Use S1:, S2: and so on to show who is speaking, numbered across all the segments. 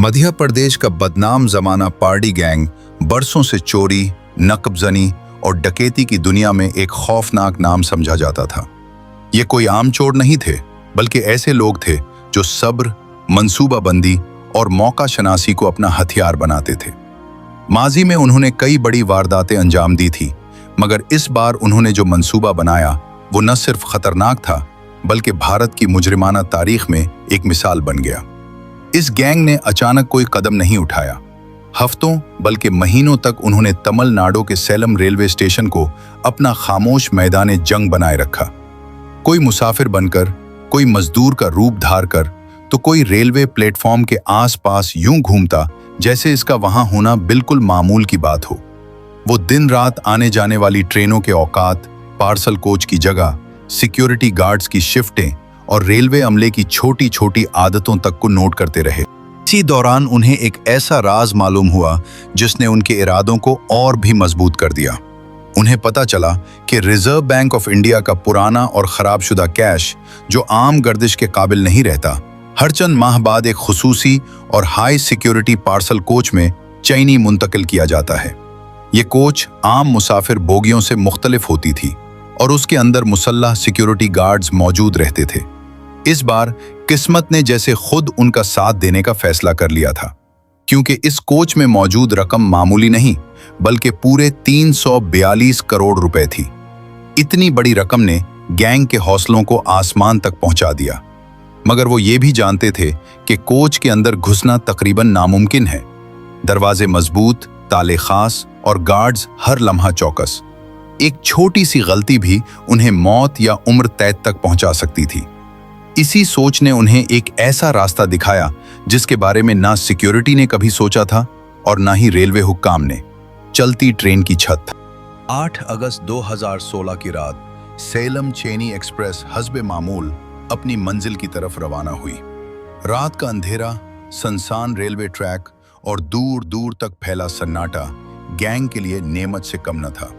S1: मध्य प्रदेश का बदनाम जमाना पार्टी गैंग बरसों से चोरी, नकबजनी और डकैती की दुनिया में एक खौफनाक नाम समझा जाता था। ये कोई आम चोर नहीं थे, बल्कि ऐसे लोग थे जो सब्र, मंसूबाबंदी और मौका शनासी को अपना हथियार बनाते थे। माजी में उन्होंने कई बड़ी वारदातें अंजाम दी थी, मगर इस बार उन्होंने जो मंसूबा बनाया वो न सिर्फ खतरनाक था, बल्कि भारत की मुजरिमाना तारीख में एक मिसाल बन गया। इस गैंग ने अचानक कोई कदम नहीं उठाया। हफ्तों बल्कि महीनों तक उन्होंने तमिलनाडु के सेलम रेलवे स्टेशन को अपना खामोश मैदान जंग बनाए रखा। कोई मुसाफिर बनकर, कोई मजदूर का रूप धार कर, तो कोई रेलवे प्लेटफॉर्म के आसपास यूं घूमता जैसे इसका वहां होना बिल्कुल मामूल की बात हो। वो दिन रात आने जाने वाली ट्रेनों के औकात, पार्सल कोच की जगह, सिक्योरिटी गार्ड्स की शिफ्टें और रेलवे अमले की छोटी छोटी आदतों तक को नोट करते रहे। इसी दौरान उन्हें एक ऐसा राज मालूम हुआ जिसने उनके इरादों को और भी मजबूत कर दिया। उन्हें पता चला कि रिजर्व बैंक ऑफ इंडिया का पुराना और खराबशुदा कैश, जो आम गर्दिश के काबिल नहीं रहता, हर चंद माह बाद एक खुसूसी और हाई सिक्योरिटी पार्सल कोच में चीनी मुंतकिल किया जाता है। ये कोच आम मुसाफिर बोगियों से मुख्तलिफ होती थी और उसके अंदर मुसल्लह सिक्योरिटी गार्ड्स मौजूद रहते थे। इस बार किस्मत ने जैसे खुद उनका साथ देने का फैसला कर लिया था, क्योंकि इस कोच में मौजूद रकम मामूली नहीं बल्कि पूरे 342 करोड़ रुपए थी। इतनी बड़ी रकम ने गैंग के हौसलों को आसमान तक पहुंचा दिया, मगर वो ये भी जानते थे कि कोच के अंदर घुसना तकरीबन नामुमकिन है। दरवाजे मजबूत, ताले खास और गार्ड्स हर लम्हा चौकस। एक छोटी सी गलती भी उन्हें मौत या उम्र कैद तक पहुंचा सकती थी। इसी सोच ने उन्हें एक ऐसा रास्ता दिखाया जिसके बारे में ना सिक्योरिटी ने कभी सोचा था और ना ही रेलवे हुक्काम ने। चलती ट्रेन की छत। 8 अगस्त 2016 की रात सेलम चेन्नई एक्सप्रेस हस्बे मामूल अपनी मंजिल की तरफ रवाना हुई। रात का अंधेरा, सुनसान रेलवे ट्रैक और दूर दूर तक फैला सन्नाटा गैंग के लिए नेमत से कम न था।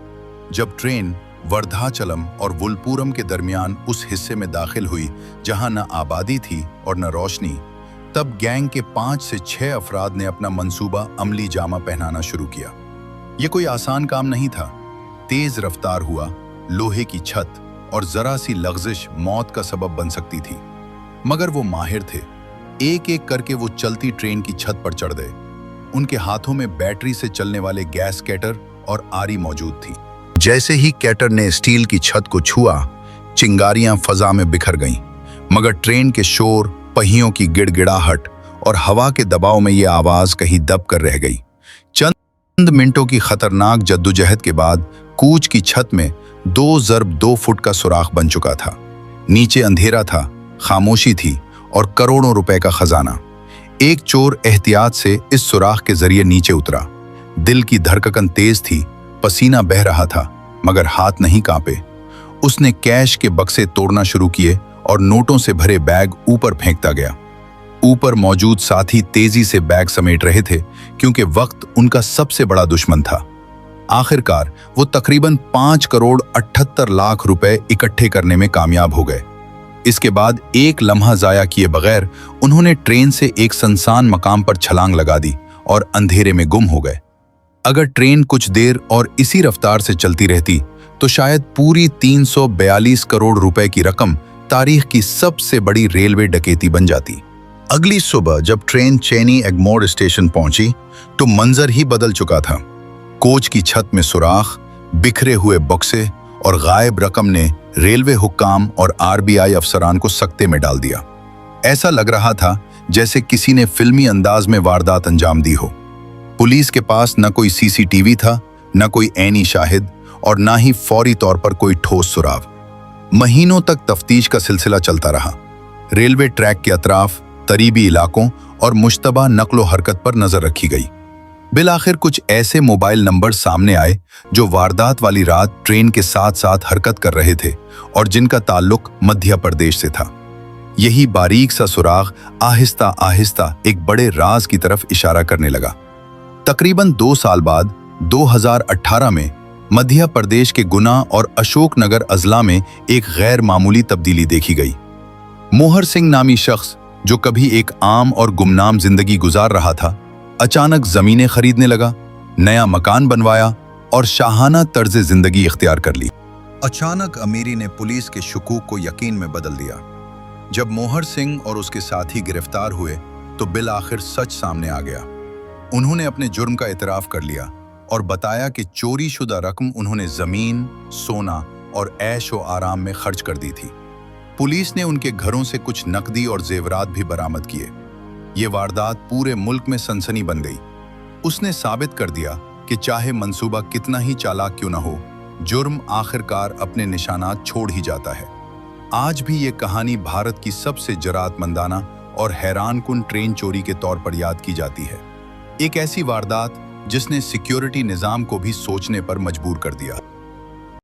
S1: जब ट्रेन वर्धाचलम और वुलपुरम के दरमियान उस हिस्से में दाखिल हुई जहां न आबादी थी और न रोशनी, तब गैंग के 5 से 6 अफराद ने अपना मंसूबा अमली जामा पहनाना शुरू किया। यह कोई आसान काम नहीं था। तेज रफ्तार हुआ, लोहे की छत और जरा सी लग़ज़िश मौत का सबब बन सकती थी, मगर वो माहिर थे। एक एक करके वो चलती ट्रेन की छत पर चढ़ गए। उनके हाथों में बैटरी से चलने वाले गैस कैटर और आरी मौजूद थी। जैसे ही कैटर ने स्टील की छत को छुआ, चिंगारियां फजा में बिखर गईं, मगर ट्रेन के शोर, पहियों की गिड़गिड़ाहट और हवा के दबाव में यह आवाज कहीं दब कर रह गई। चंद मिनटों की खतरनाक जद्दोजहद के बाद कूच की छत में 2 फुट का सुराख बन चुका था। नीचे अंधेरा था, खामोशी थी और करोड़ों रुपए का खजाना। एक चोर एहतियात से इस सुराख के जरिए नीचे उतरा। दिल की धड़कन तेज थी, पसीना बह रहा था, मगर हाथ नहीं कांपे। उसने कैश के बक्से तोड़ना शुरू किए और नोटों से भरे बैग ऊपर फेंकता गया। ऊपर मौजूद साथी तेजी से बैग समेट रहे थे, क्योंकि वक्त उनका सबसे बड़ा दुश्मन था। आखिरकार वो तकरीबन 5 करोड़ 78 लाख रुपए इकट्ठे करने में कामयाब हो गए। इसके बाद एक लम्हा जाया किए बगैर उन्होंने ट्रेन से एक सुनसान मकाम पर छलांग लगा दी और अंधेरे में गुम हो गए। अगर ट्रेन कुछ देर और इसी रफ्तार से चलती रहती तो शायद पूरी 342 करोड़ रुपए की रकम तारीख की सबसे बड़ी रेलवे डकैती बन जाती। अगली सुबह जब ट्रेन चेन्नई एग्मोर स्टेशन पहुंची तो मंजर ही बदल चुका था। कोच की छत में सुराख, बिखरे हुए बक्से और गायब रकम ने रेलवे हुक्काम और आरबीआई अफसरान को सकते में डाल दिया। ऐसा लग रहा था जैसे किसी ने फिल्मी अंदाज में वारदात अंजाम दी हो। पुलिस के पास न कोई सीसीटीवी था, न कोई ऐनी शाहिद और न ही फौरी तौर पर कोई ठोस सुराग। महीनों तक तफ्तीश का सिलसिला चलता रहा। रेलवे ट्रैक के अतराफ, करीबी इलाकों और मुश्तबा नक्लो हरकत पर नजर रखी गई। बिलाखिर कुछ ऐसे मोबाइल नंबर सामने आए जो वारदात वाली रात ट्रेन के साथ साथ हरकत कर रहे थे और जिनका ताल्लुक मध्य प्रदेश से था। यही बारीक सा सुराग आहिस्ता आहिस्ता एक बड़े राज की तरफ इशारा करने लगा। तकरीबन 2 साल बाद 2018 में मध्य प्रदेश के गुना और अशोकनगर अजला में एक गैर मामूली तब्दीली देखी गई। मोहर सिंह नामी शख्स जो कभी एक आम और गुमनाम जिंदगी गुजार रहा था, अचानक जमीनें खरीदने लगा, नया मकान बनवाया और शाहाना तर्ज जिंदगी इख्तियार कर ली। अचानक अमीरी ने पुलिस के शकूक को यकीन में बदल दिया। जब मोहर सिंह और उसके साथी गिरफ्तार हुए तो बिल आखिर सच सामने आ गया। उन्होंने अपने जुर्म का इतराफ कर लिया और बताया कि चोरी शुदा रकम उन्होंने जमीन, सोना और ऐश व आराम में खर्च कर दी थी। पुलिस ने उनके घरों से कुछ नकदी और जेवरात भी बरामद किए। ये वारदात पूरे मुल्क में सनसनी बन गई। उसने साबित कर दिया कि चाहे मंसूबा कितना ही चालाक क्यों न हो, जुर्म आखिरकार अपने निशानात छोड़ ही जाता है। आज भी ये कहानी भारत की सबसे जराअतमंदाना और हैरानकुन ट्रेन चोरी के तौर पर याद की जाती है। एक ऐसी वारदात जिसने सिक्योरिटी निज़ाम को भी सोचने पर मजबूर कर दिया।